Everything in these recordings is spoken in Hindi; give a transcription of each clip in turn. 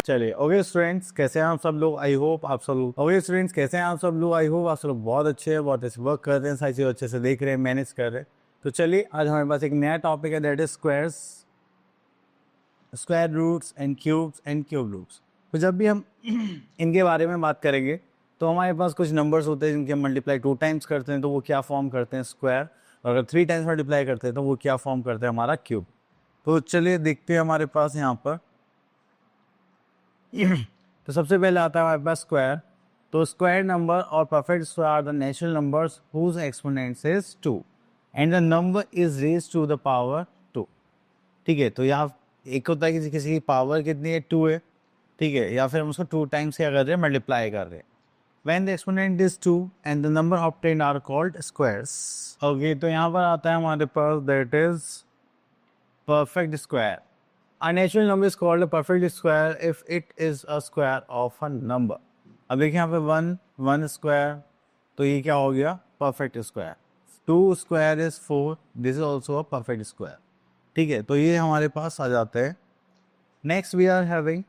चलिए ओके स्टूडेंट्स, कैसे हैं आप सब लोग? आई होप आप सब लोग ओके स्टूडेंट्स, कैसे हैं आप सब लोग? आई होप आप सब लोग बहुत अच्छे हैं, बहुत अच्छे वर्क कर रहे हैं, सारी चीज़ अच्छे से देख रहे हैं, मैनेज कर रहे हैं। तो चलिए आज हमारे पास एक नया टॉपिक है, that is squares, square roots and cube roots. तो जब भी हम इनके बारे में बात करेंगे तो हमारे पास कुछ नंबर्स होते हैं जिनके हम मल्टीप्लाई 2 टाइम्स करते हैं तो वो क्या फॉर्म करते हैं? स्क्वायर। और अगर 3 टाइम्स मल्टीप्लाई करते हैं तो वो क्या फॉर्म करते हैं? हमारा क्यूब। तो चलिए देखते हैं हमारे पास यहाँ पर तो सबसे पहले आता है हमारे पास स्क्वायर। तो स्क्वायर नंबर और perfect square are the natural numbers whose exponents is 2 and the number is raised to the power 2। ठीक है, तो यहाँ एक होता है कि किसी की पावर कितनी है? 2 है। ठीक है, या फिर हम उसको 2 टाइम्स क्या कर रहे हैं? मल्टीप्लाई कर रहे हैं। When the exponent is 2 and the number obtained are called squares. Okay, तो यहाँ पर आता है हमारे पास that is perfect square. A natural number is called a perfect square if it is a square of a number. अब देखिए यहाँ पे 1 स्क्वायर, तो ये क्या हो गया? Perfect square. 2 square is 4, this is also a perfect square. ठीक है, तो ये हमारे पास आ जाते हैं। Next we are having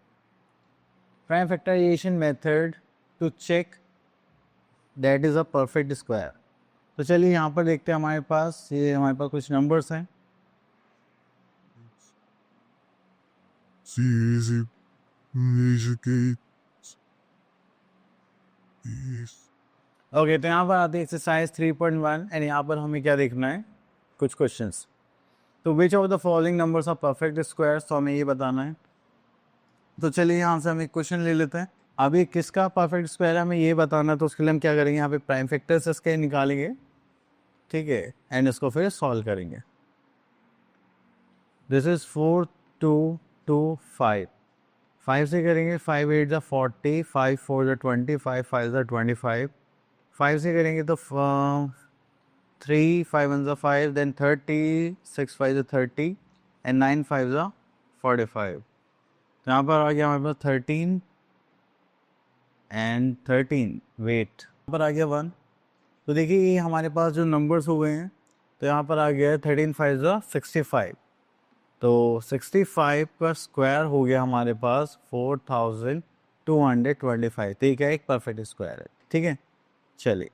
prime factorisation method to check that is a perfect square. तो चलिए यहाँ पर देखते हैं, हमारे पास ये हमारे पास कुछ नंबर्स हैं। ओके, तो यहाँ पर आते हैं एक्सरसाइज 3.1 एंड यहाँ पर हमें क्या देखना है? कुछ क्वेश्चंस। तो which of the following numbers are perfect squares, तो हमें ये बताना है। तो चलिए यहाँ से हम एक क्वेश्चन ले लेते हैं। अभी किसका परफेक्ट स्क्वायर है हमें ये बताना है, तो उसके लिए हम क्या करेंगे? यहाँ पे प्राइम फैक्टर्स इसके निकालेंगे। ठीक है, एंड इसको फिर सॉल्व करेंगे। This is 4 2 2 5। 5 से करेंगे, 5 8 ज़ा 40, 5 4 ज़ा 20, 5 5 ज़ा 25। 5 से करेंगे तो 3 5 1 ज़ा 5, देन 30, 6 5 ज़ा 30 एंड 9 5 ज़ा 45। तो यहाँ पर आ गया हमारे पास 13 एंड 13, वेट यहाँ पर आ गया 1। तो देखिए ये हमारे पास जो नंबर्स हो गए हैं, तो यहाँ पर आ गया है 13 5 ज़ा 65। तो 65 का स्क्वायर हो गया हमारे पास 4225। ठीक है, एक परफेक्ट स्क्वायर है। ठीक है, चलिए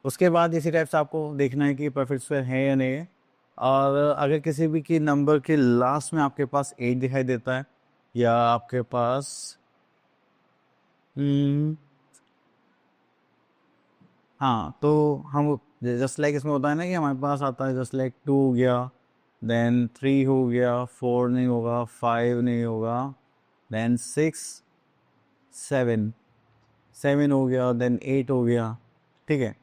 उसके बाद इसी टाइप से आपको देखना है कि परफेक्ट स्क्वायर है या नहीं है। और अगर किसी भी की नंबर के लास्ट में आपके पास 8 दिखाई देता है, या आपके पास हाँ, तो हम जस्ट लाइक इसमें होता है ना कि हमारे पास आता है जस्ट लाइक 2 हो गया, देन 3 हो गया, 4 नहीं होगा, 5 नहीं होगा, देन 6 7 7 हो गया, देन 8 हो गया। ठीक है,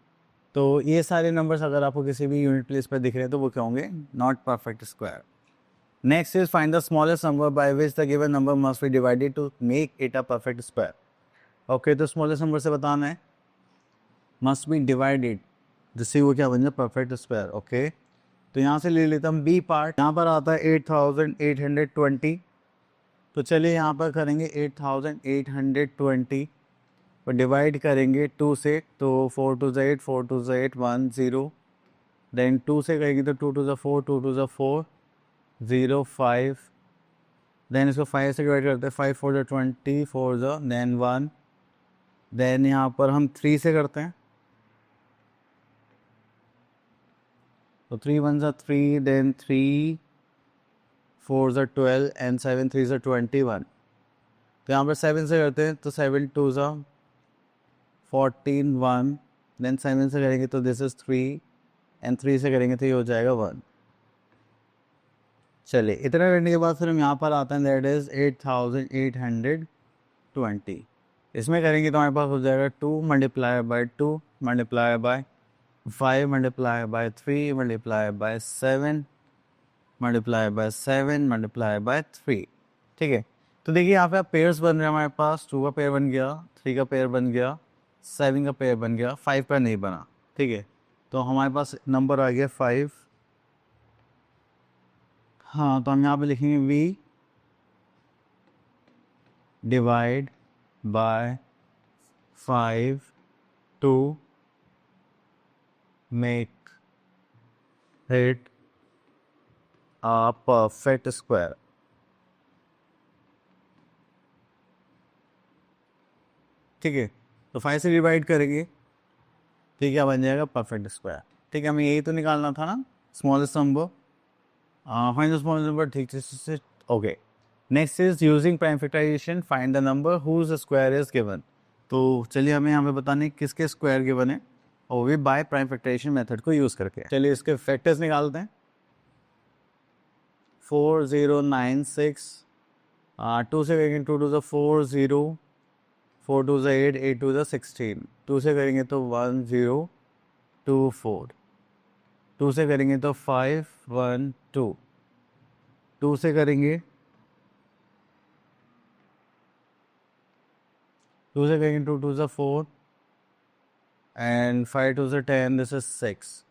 तो ये सारे नंबर्स अगर आपको किसी भी यूनिट प्लेस पर दिख रहे हैं तो वो क्या होंगे? Not perfect square. Next is find the smallest number by which the given number must be divided to make it a perfect square. Okay, तो स्मॉलेस्ट नंबर से बताना है, मस्ट बी डिवाइडेड, जिससे वो क्या बन जाए? Perfect square. ओके, तो यहाँ से ले लेता हम बी पार्ट। यहाँ पर आता है 8820। तो चलिए यहाँ पर करेंगे 8820 और डिवाइड करेंगे 2 से, तो 4 2 8, 4 2 8 1 0, देन 2 से करेंगे तो 2 2 4, 2 2 4 0 5, देन इसको 5 से डिवाइड करते हैं, 5 4 20, 4 देन 1, देन यहाँ पर हम 3 से करते हैं, तो 3 1 3, देन 3 4 12 एंड 7 3 21। तो यहाँ पर 7 से करते हैं, तो 7 2 14 1, देन 7 से करेंगे तो दिस इज 3 एंड 3 से करेंगे तो ये हो जाएगा 1। चलिए इतना करने के बाद फिर हम यहाँ पर आते हैं, दैट इज 8820। इसमें करेंगे तो हमारे पास हो जाएगा 2 multiply by 2 multiply by 5 multiply bye 3 multiply bye 7 multiply by 7 multiply by 3। ठीक है, तो देखिए यहाँ पे आप पेयर्स बन रहे हैं हमारे पास। 2 का पेयर बन गया, 3 का पेयर बन गया, 7 का पेयर बन गया, 5 का नहीं बना। ठीक है, तो हमारे पास नंबर आ गया 5। हाँ, तो हम यहाँ पे लिखेंगे we divide by 5 to make hit a perfect square. ठीक है, तो 5 से डिवाइड करेंगे तो क्या बन जाएगा, परफेक्ट स्क्वायर। ठीक है, हमें यही तो निकालना था ना, smallest number, find the smallest number. ठीक है, okay. Next is using prime factorisation find the number whose square is given. तो चलिए हमें यहाँ पे बताने किसके स्क्वायर गिवन है, और भी बाय प्राइम फैक्टराइजेशन मेथड को यूज करके। चलिए इसके फैक्टर्स निकालते हैं। 4096, 2 से करेंगे 2 to the 4 0, 4 to the 8, 8 to the 16, 2 से करेंगे तो 1 0 2 4, 2 से करेंगे तो 5 1 2, 2 से करेंगे 2 to the 4 and 5 to the 10, this is 6,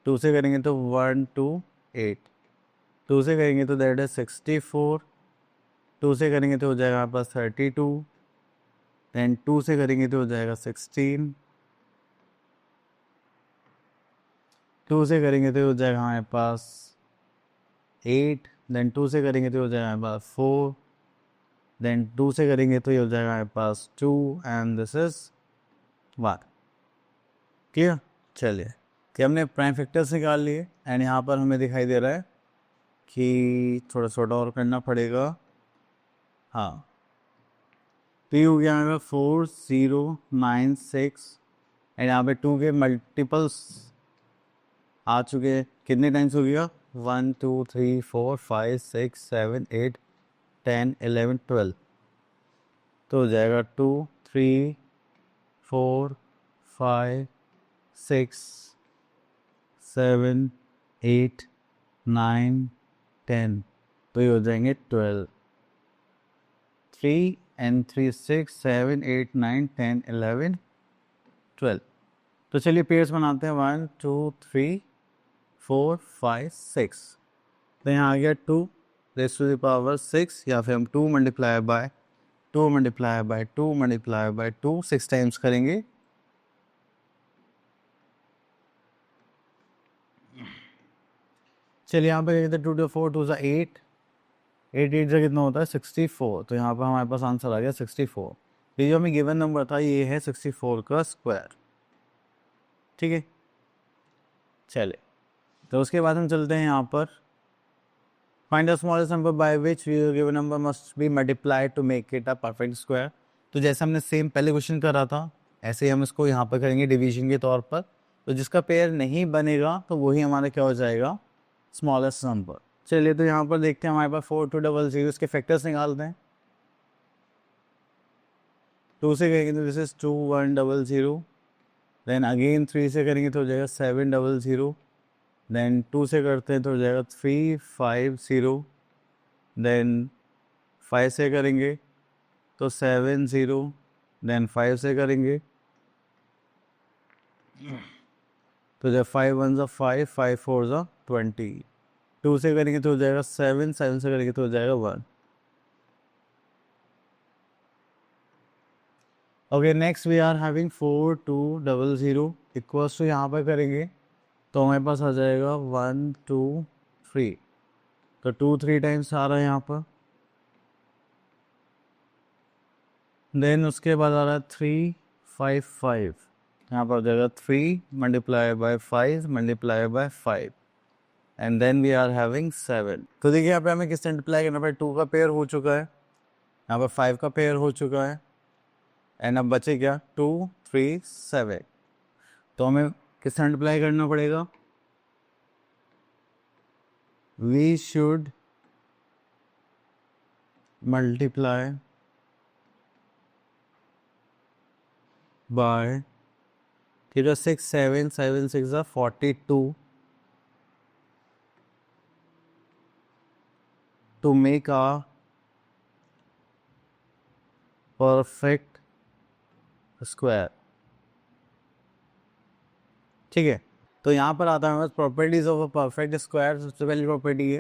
2 से करेंगे तो 1 2 8, 2 से करेंगे तो दैट इज 64, 2 से करेंगे तो हो जाएगा हमारे पास 32, देन 2 से करेंगे तो हो जाएगा 16, 2 से करेंगे तो हो जाएगा हमारे पास 8, देन 2 से करेंगे तो हो जाएगा हमारे पास 4, देन 2 से करेंगे तो ये हो जाएगा हमारे पास 2 एंड दिस इज 1। क्लियर। चलिए कि हमने प्राइम फैक्टर्स निकाल लिए एंड यहाँ पर हमें दिखाई दे रहा है कि थोड़ा छोटा और करना पड़ेगा। हाँ, तो ये हो गया हमारे 4096 एंड यहाँ पे 2 के मल्टीपल्स आ चुके हैं। कितने टाइम्स हो गया, 1 2 3 4 5 6 7 8 10 11 12, तो हो जाएगा 2 3 4 5 6 7 8 9 10, तो ये हो जाएंगे 12। 3 and 3 6 7 8 9 10 11 12। तो चलिए पेयर्स बनाते हैं, 1 2 3 4 5 6। तो यहाँ आ गया 2 रेज़ टू द पावर 6, या फिर हम 2 multiply by 2 multiply by 2 multiply by 2 6 times करेंगे। चलिए यहाँ पे 2 टू 4 2 ज़ा 8, 8 8 से कितना होता है 64, तो यहाँ पर हमारे पास आंसर आ गया 64। ये जो हमें गिवन नंबर था ये है 64 का स्क्वायर। ठीक है, चलिए तो उसके बाद हम चलते हैं यहाँ पर find the smallest number by which given number must be multiplied to make it a perfect square. तो जैसे हमने सेम पहले क्वेश्चन करा था ऐसे ही हम इसको यहाँ पर करेंगे डिवीजन के तौर पर। तो जिसका पेयर नहीं बनेगा तो वही हमारा क्या हो जाएगा, स्मॉलेस्ट नंबर। चलिए तो यहाँ पर देखते हैं हमारे पास 4200, इसके फैक्टर्स निकालते हैं। 2 से करेंगे तो दिस इज 2100, देन अगेन 3 से करेंगे तो हो जाएगा 700, देन 2 से करते हैं तो हो जाएगा 350, देन 5 से करेंगे तो 70, देन 5 से करेंगे तो जब 5 1 ज़ा 5 5 4 ज़ा 20, 2 से करेंगे तो हो जाएगा 7 7 से करेंगे तो हो जाएगा 1। Okay, next we are having 4200 equals to, यहाँ पर करेंगे तो हमारे पास आ जाएगा 1 2 3, तो 2 3 टाइम्स आ रहा है यहाँ पर। देन उसके बाद आ रहा है 3 5 5, यहाँ पर हो जाएगा 3 multiply by 5 multiply by 5 and then we are having 7। तो देखिए यहाँ पे हमें किस मल्टीप्लाई करना पड़ेगा, 2 का पेयर हो चुका है, यहाँ पर 5 का पेयर हो चुका है एंड अब बचे क्या 2 3 7। तो हमें किस मल्टीप्लाई करना पड़ेगा, we should multiply by 6 7 7 6 42 to make a perfect square। ठीक है, तो यहाँ पर आता है properties of a perfect square. सबसे पहली प्रॉपर्टी है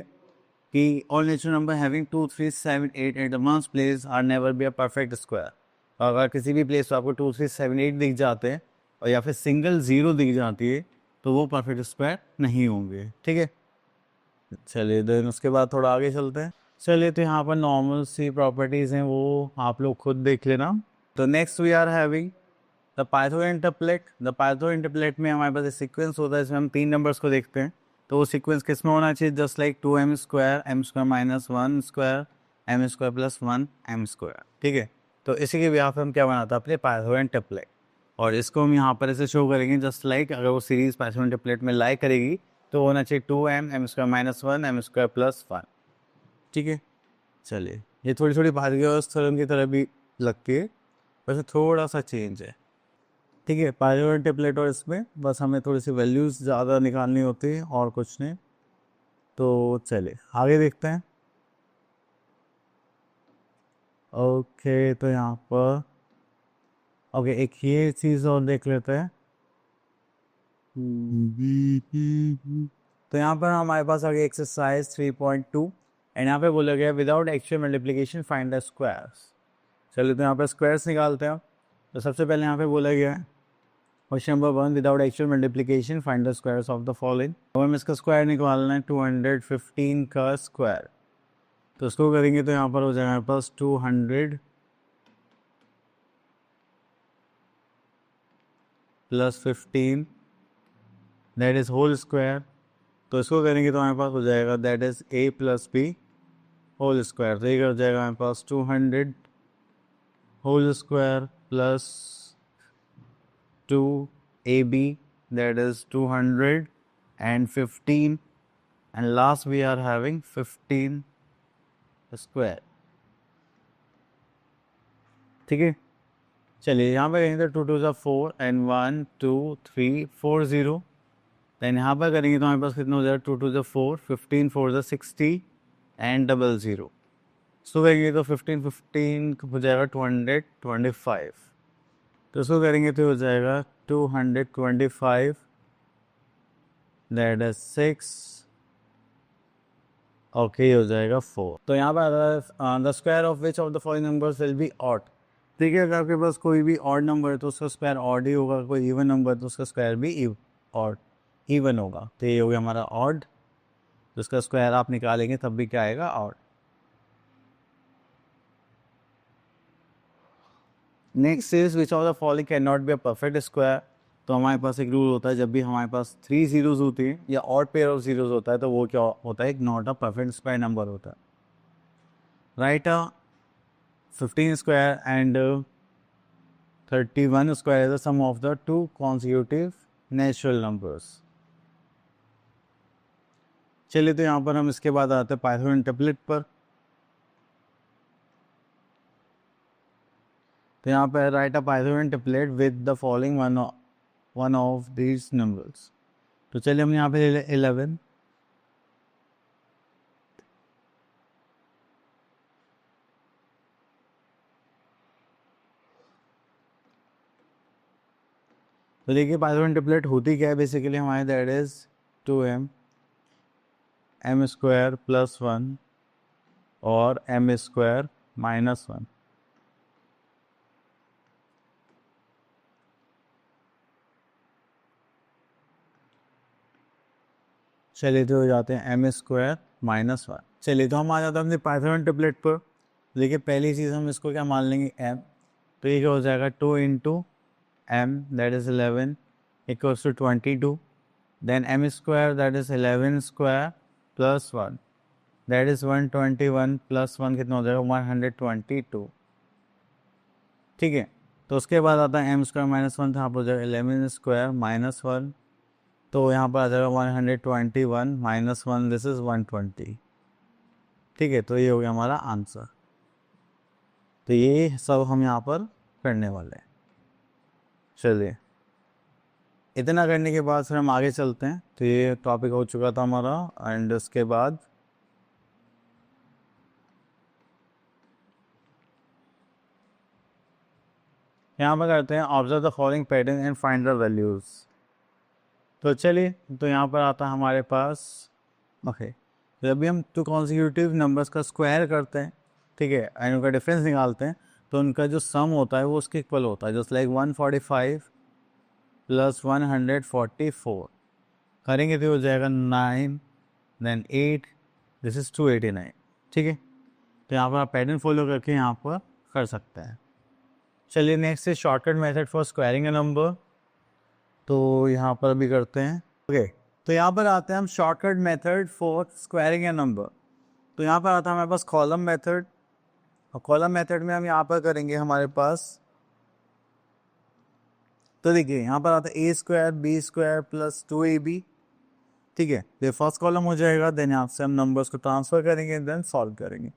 कि all natural number having 2 3 7 8 at the ones place are never be a perfect square. अगर किसी भी प्लेस पर आपको 2 3 7 8 दिख जाते हैं और या फिर सिंगल 0 दिख जाती है तो वो परफेक्ट स्क्वायर नहीं होंगे, ठीक है। चलिए देन उसके बाद थोड़ा आगे चलते हैं। चलिए तो यहाँ पर नॉर्मल सी प्रॉपर्टीज़ हैं, वो आप लोग खुद देख लेना। तो next we are having the Pythagoras triplet. The Pythagoras triplet में हमारे पास एक सीक्वेंस होता है, इसमें हम 3 नंबर्स को देखते हैं। तो वो सीक्वेंस किस में होना चाहिए? Just like 2m² m² - 1² m² + 1 m², ठीक है। तो इसी के बिहाफ पे हम क्या बनाते हैं? अपने पाइथागोरस इंटरपलेट। और इसको हम यहाँ पर ऐसे शो करेंगे जस्ट लाइक अगर वो सीरीज पाइथागोरस इंटरपलेट में लाई करेगी तो होना चाहिए 2m m² - 1 m² + 1, ठीक है। चलिए ये थोड़ी थोड़ी पाइथागोरस थ्योरम की तरह भी लगती है, वैसे थोड़ा सा चेंज है, ठीक है। पाइथागोरस इंटरपलेट और इसमें बस हमें थोड़ी सी वैल्यूज़ ज़्यादा निकालनी होती है और कुछ नहीं। तो चलिए आगे देखते हैं। ओके तो यहाँ पर ओके एक ये चीज़ और देख लेते हैं। तो यहाँ पर हमारे पास आ गया एक्सरसाइज 3.2 एंड यहाँ पे बोला गया without actual multiplication find the squares. चलिए तो यहाँ पर स्क्वायर्स निकालते हैं। तो सबसे पहले यहाँ पे बोला गया है question number 1, without actual multiplication find the squares of the following. अब हमें इसका स्क्वायर निकालना है 215 का स्क्वायर। तो उसको करेंगे तो यहाँ पर हो जाएगा हमारे पास 200 + 15 दैट इज होल स्क्वायर। तो इसको करेंगे तो हमारे पास हो जाएगा that is a + b whole square. तो ये हो जाएगा हमारे पास 200 whole square + 2ab that is 215 and last we are having 15 square, ठीक है। चलिए यहाँ पर करेंगे तो 2 2 4 and 1 2 3 4 0। देन यहाँ पर करेंगे तो हमारे पास कितना हो जाएगा 2 2 4 15 4 60 and 00। सो करेंगे तो 15 15 हो जाएगा 225। तो इसको करेंगे तो हो जाएगा 225 दैट इज 6। ओके हो जाएगा 4। तो यहाँ पर the square of which of the following numbers will be odd. ठीक है, अगर आपके पास कोई भी ऑड नंबर है तो उसका स्क्वायर ऑड ही होगा, कोई इवन नंबर है तो उसका स्क्वायर भी ऑड इवन होगा। तो ये हो गया हमारा ऑड, तो उसका स्क्वायर आप निकालेंगे तब भी क्या आएगा? Odd. Next is which of the following can not be a perfect square. तो हमारे पास एक रूल होता है, जब भी हमारे पास 3 जीरोज होती हैं या ऑड पेयर ऑफ जीरोज होता है तो वो क्या होता है? एक not a perfect square number होता है। Right, 15 square and 31 square is the sum of the two consecutive natural numbers. चलिए तो यहाँ पर हम इसके बाद आते हैं पाइथागोरस इंटरपलेट पर। तो यहाँ पर write a Pythagoras triplet with the following one of these numbers. तो चलिए हम यहाँ पे ले लें 11। तो देखिए पाइथागोरस इंटरपलेट होती क्या है बेसिकली हमारे, दैट इज 2m m² + 1 और m² - 1। चलिए तो हो जाते हैं m² - 1। चलिए तो हम आ जाते हैं अपने पाइथागोरस इंटरपलेट पर। देखिए पहली चीज़ हम इसको क्या मान लेंगे? m। तो ये क्या हो जाएगा 2 × m that is 11 = 22। Then m² that is 11² + 1 that is 121 + 1 कितना हो जाएगा? 122। ठीक है, तो उसके बाद आता है m² - 1, तो यहाँ पर हो जाएगा 11² - 1। तो यहाँ पर आ जाएगा 121 - 1 दिस इज 120। ठीक है, तो ये हो गया हमारा आंसर। तो ये सब हम यहाँ पर करने वाले हैं। चलिए इतना करने के बाद फिर हम आगे चलते हैं। तो ये टॉपिक हो चुका था हमारा एंड उसके बाद यहाँ पर करते हैं observe the following pattern and find the values. तो चलिए तो यहाँ पर आता है हमारे पास ओके, तो जब भी हम टू कॉन्सिक्यूटिव नंबर्स का स्क्वायर करते हैं, ठीक है, एंड उनका डिफरेंस निकालते हैं तो उनका जो सम होता है वो उसके इक्वल होता है, जस्ट लाइक 145 + 144। करेंगे तो हो जाएगा 9 देन 8, दिस इज़ 289। ठीक है, तो यहाँ पर आप पैटर्न फॉलो करके यहाँ पर कर सकते हैं। चलिए नेक्स्ट है shortcut method for squaring A number. तो यहाँ पर अभी करते हैं। ओके, तो यहाँ पर आते हैं हम shortcut method for squaring A number. तो यहाँ पर आता है हमारे पास कॉलम मेथड, और कॉलम मेथड में हम यहाँ पर करेंगे हमारे पास, तो देखिए यहाँ पर आता है a square b square plus 2ab। ठीक है, तो फर्स्ट कॉलम हो जाएगा, देन यहाँ से हम नंबर्स को ट्रांसफर करेंगे, देन सॉल्व करेंगे।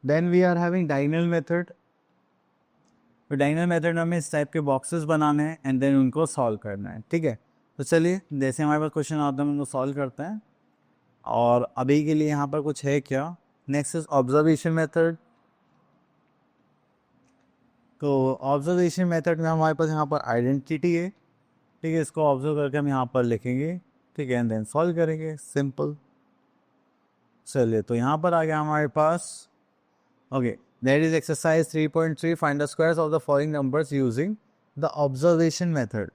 Then we are having diagonal method. तो डायगोनल मेथड में हमें इस टाइप के बॉक्सेस बनाने हैं एंड देन उनको सॉल्व करना है। ठीक है, तो चलिए जैसे हमारे पास क्वेश्चन आता है हम उनको सॉल्व करते हैं। और अभी के लिए यहाँ पर कुछ है क्या, नेक्स्ट इज ऑब्जर्वेशन मेथड। तो ऑब्जर्वेशन मेथड में हमारे पास यहाँ पर आइडेंटिटी है। ठीक है, इसको ऑब्जर्व करके हम यहाँ पर लिखेंगे। ठीक है, एंड देन सॉल्व करेंगे, सिंपल। चलिए, तो यहाँ पर आ गया हमारे पास। Okay, that is exercise 3.3, find the squares of the following numbers using the observation method.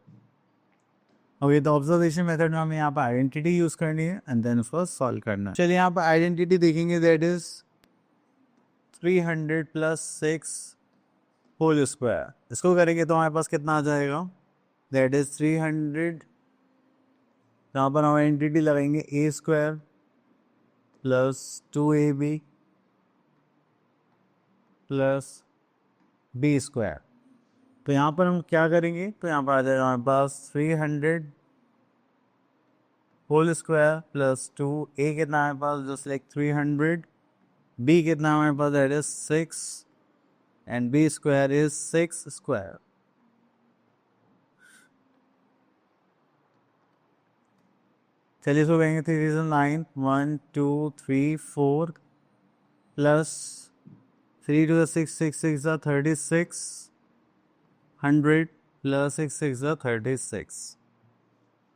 Okay, तो ऑब्जर्वेशन मेथड में हमें यहाँ पर आइडेंटिटी यूज करनी है एंड देन उसको सॉल्व करना है। चलिए यहाँ पर आइडेंटिटी देखेंगे, that is 300 plus 6 whole square. इसको करेंगे तो हमारे पास कितना आ जाएगा, दैट इज 300। यहाँ पर हम आइडेंटिटी लगाएंगे a square plus 2ab plus b square. तो यहाँ पर हम क्या करेंगे, तो यहाँ पर आ जाएगा हमारे पास 300 होल स्क्वायर प्लस 2, ए कितना है हमारे पास, जस्ट लाइक 300, बी कितना है हमारे पास, that is 6 and b square is 6 square। चलिए इसको कहेंगे 3 is 9, 1 2 3 4 plus 3 to the 6, 6 6 are 36, 100 plus 6 6 are 36।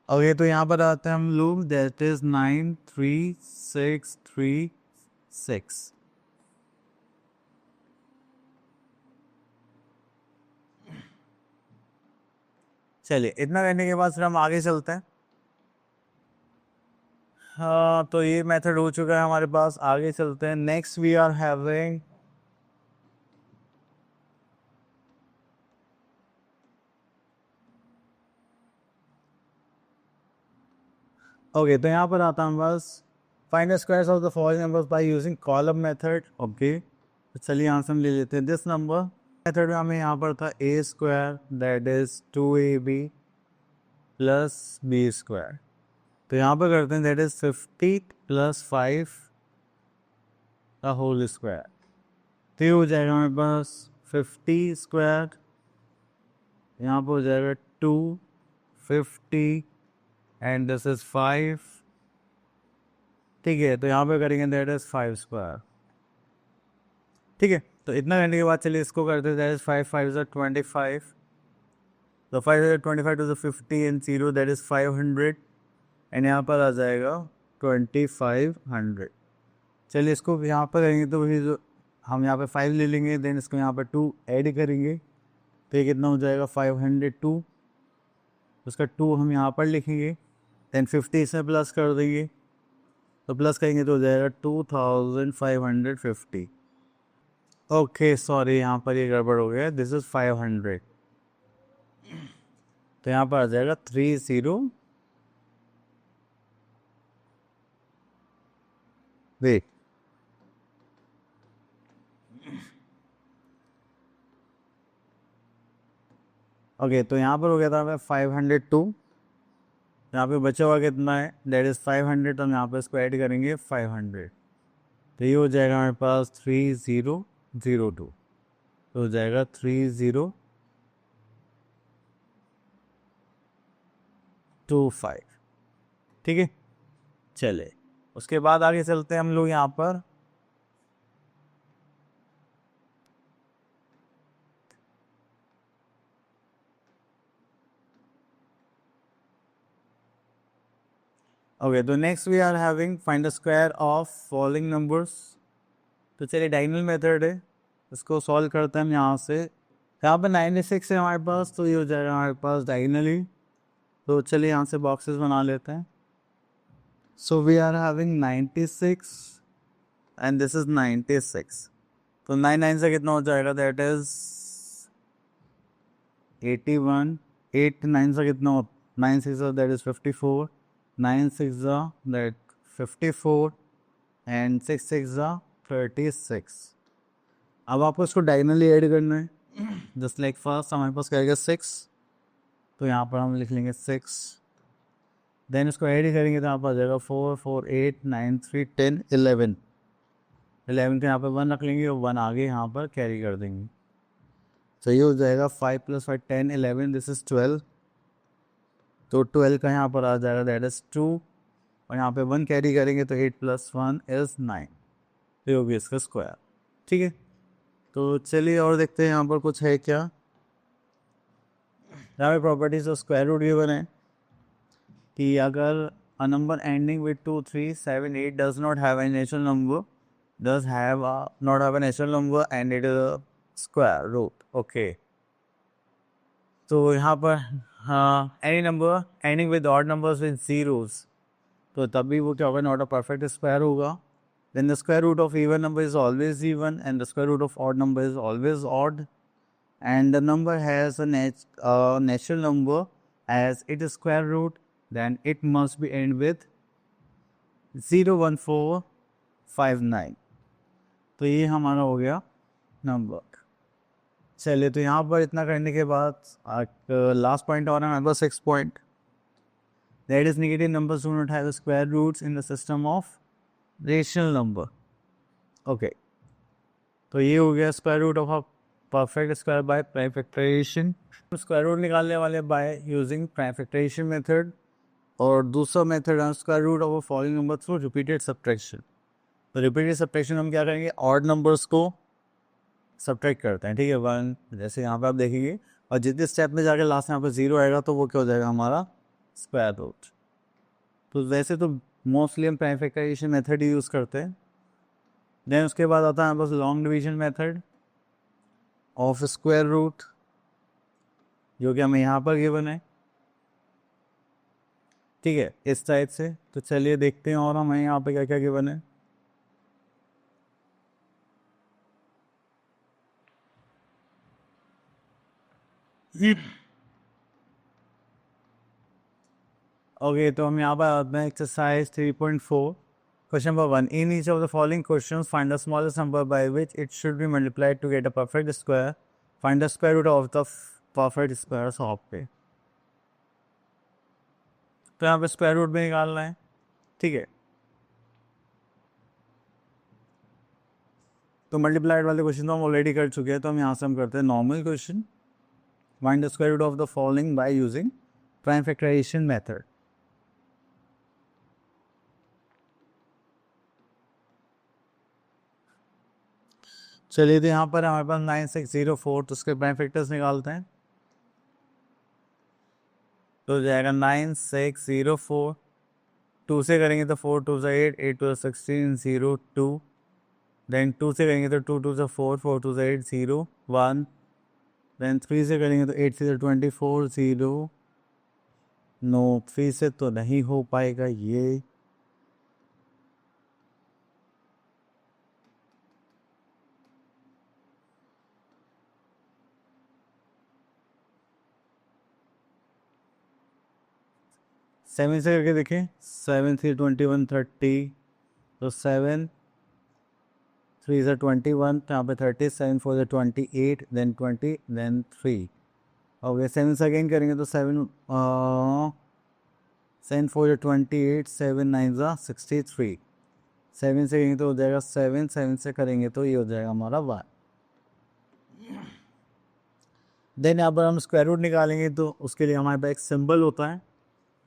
Okay, तो यहाँ पर आते हैं हम लोग, दैट इज 9 3 6 3 6। चलिए इतना करने के बाद फिर हम आगे चलते हैं। हाँ, तो ये मेथड हो चुका है हमारे पास, आगे चलते हैं। Next we are having okay, तो यहाँ पर आता है बस find the squares of the following numbers by using column method. Okay, तो चलिए यहाँ से हम ले लेते हैं दिस नंबर। मेथड में हमें यहाँ पर था a square that is 2ab plus b square. तो यहाँ पर करते हैं, दैट इज 50 प्लस 5 का होल स्क्वायर। तो ये हो जाएगा हमारे पास 50 स्क्वायर, यहाँ पर हो जाएगा 250 एंड दिस इज 5। ठीक है, तो यहाँ पे करेंगे दैट इज 5 स्क्वायर। ठीक है, तो इतना करने के बाद चलिए इसको करते हैं, दैट इज 5 5 is 25, तो 5 is 25 to the 50 and 0 that is 500 and यहाँ पर आ जाएगा 2500। चलिए इसको यहाँ पर करेंगे तो वही जो हम यहाँ पे 5 ले लेंगे, देन इसको यहाँ पर 2 ऐड करेंगे, तो ये कितना हो जाएगा 502। उसका 2 हम यहाँ पर लिखेंगे, देन 50 इसमें प्लस कर देंगे, तो प्लस करेंगे तो हो जाएगा 2550। ओके सॉरी, यहाँ पर ये गड़बड़ हो गया, दिस इज 500। तो यहाँ पर आ जाएगा 30 वेट ओके, तो यहाँ पर हो गया था 502। यहाँ पे बचा हुआ कितना है, दैट इज 500, तो हम यहाँ पर इसको ऐड करेंगे 500, तो ये हो जाएगा हमारे पास 3002। तो हो जाएगा 3025। ठीक है, चले उसके बाद आगे चलते हैं हम लोग यहाँ पर। ओके, तो next we are having find the square of following numbers. तो चलिए डायगोनल मेथड है, इसको सॉल्व करते हैं हम यहाँ से। यहाँ पे 96 है हमारे पास, तो ये हो जाएगा हमारे पास डायगनली। तो चलिए यहाँ से बॉक्सेस बना लेते हैं। So we are having 96 and this is 96। तो 9 से कितना हो जाएगा, दैट इज 81। 8 9 से कितना हो, 9 6 दैट इज 54, 9 6 दैट 54 एंड 6 6 36। अब आपको इसको डायगनली ऐड करना है। जस्ट लाइक फर्स्ट हमारे पास करेगा 6, तो यहाँ पर हम लिख लेंगे 6। देन इसको ऐड करेंगे तो यहाँ पर आ जाएगा 4 4 8 9 3 10 11। 11 के यहाँ पर 1 रख लेंगे और 1 आगे यहाँ पर कैरी कर देंगे। तो ये हो जाएगा 5 + 5 10 11, दिस इज 12। तो 12 का यहाँ पर आ जाएगा दैट इज 2, और यहाँ पे 1 कैरी करेंगे तो 8 + 1 इज 9। तो ये होगी इसका स्क्वायर। ठीक है, तो चलिए और देखते हैं यहाँ पर कुछ है क्या। यहाँ पे properties of square root given है कि अगर a number ending with 2 3 7 8 does not have a natural number, does have a not have a natural number and it is a square root. Okay, तो यहाँ पर any number ending with odd numbers with zeros, तो तभी वो क्या होगा, नॉट अ परफेक्ट स्क्वायर होगा। Then the square root of even number is always even and the square root of odd number is always odd, and the number has a natural number as its square root, then it must be end with 0 1 4 5 9। तो ये हमारा हो गया नंबर। चलिए, तो यहाँ पर इतना करने के बाद लास्ट पॉइंट और है number 6 point, that is negative numbers do not have square roots in the system of rational number. Okay, तो ये हो गया square root of perfect square by prime factorization. Square root निकालने वाले by using prime factorisation method, और दूसरा मेथड है square root of following number through repeated subtraction. तो रिपीटेड सब्ट्रैक्शन हम क्या करेंगे, ऑड नंबर्स को सब्ट्रैक्ट करते हैं। ठीक है, 1 जैसे यहाँ पे आप देखेंगे, और जितने स्टेप में जाकर लास्ट में यहाँ पे 0 आएगा तो वो क्या हो जाएगा हमारा स्क्वायर रूट। तो वैसे तो मोस्टली हम प्राइम फैक्टराइजेशन मेथड ही यूज़ करते हैं। देन उसके बाद आता है बस long division method of square root, जो कि हमें यहाँ पर गिवन है। ठीक है, इस टाइप से। तो चलिए देखते हैं और हमें यहाँ पे क्या क्या गिवन है। ओके, तो हम यहाँ पर आते हैं exercise 3.4, question number 1। In each of the following questions find the smallest number by which it should be multiplied to get a perfect square. Find the square root of the perfect square of पे। तो यहाँ पे स्क्वायर रूट भी निकालना है। ठीक है, तो मल्टीप्लाइड वाले क्वेश्चन तो हम ऑलरेडी कर चुके हैं, तो हम यहाँ से हम करते हैं normal question. Find the square root of the following by using prime factorisation method. चलिए, तो यहाँ पर हमारे पास 9604, तो उसके प्राइम फैक्टर्स निकालते हैं। तो हो जाएगा 9604, 2 से करेंगे तो 4 2 8 8 2 16 0 2। देन 2 से करेंगे तो 2 2 4 4 2 8 0 1। देन 3 से करेंगे तो 8 से 24 0। नो, 3 से तो नहीं हो पाएगा ये। सेवन से करके देखें, 7 3 21 30, तो 7 3 से 21, तो यहाँ पे 30, 7 4 से 28, देन 20, देन 3। ओके, 7 से अगेन करेंगे तो 7 7 4 से 28, 7 9 जा 63। 7 से करेंगे तो हो जाएगा 7, 7 से करेंगे तो ये हो जाएगा हमारा 1। देन यहाँ पर हम स्क्वायर रूट निकालेंगे, तो उसके लिए हमारे पास एक सिंबल होता है।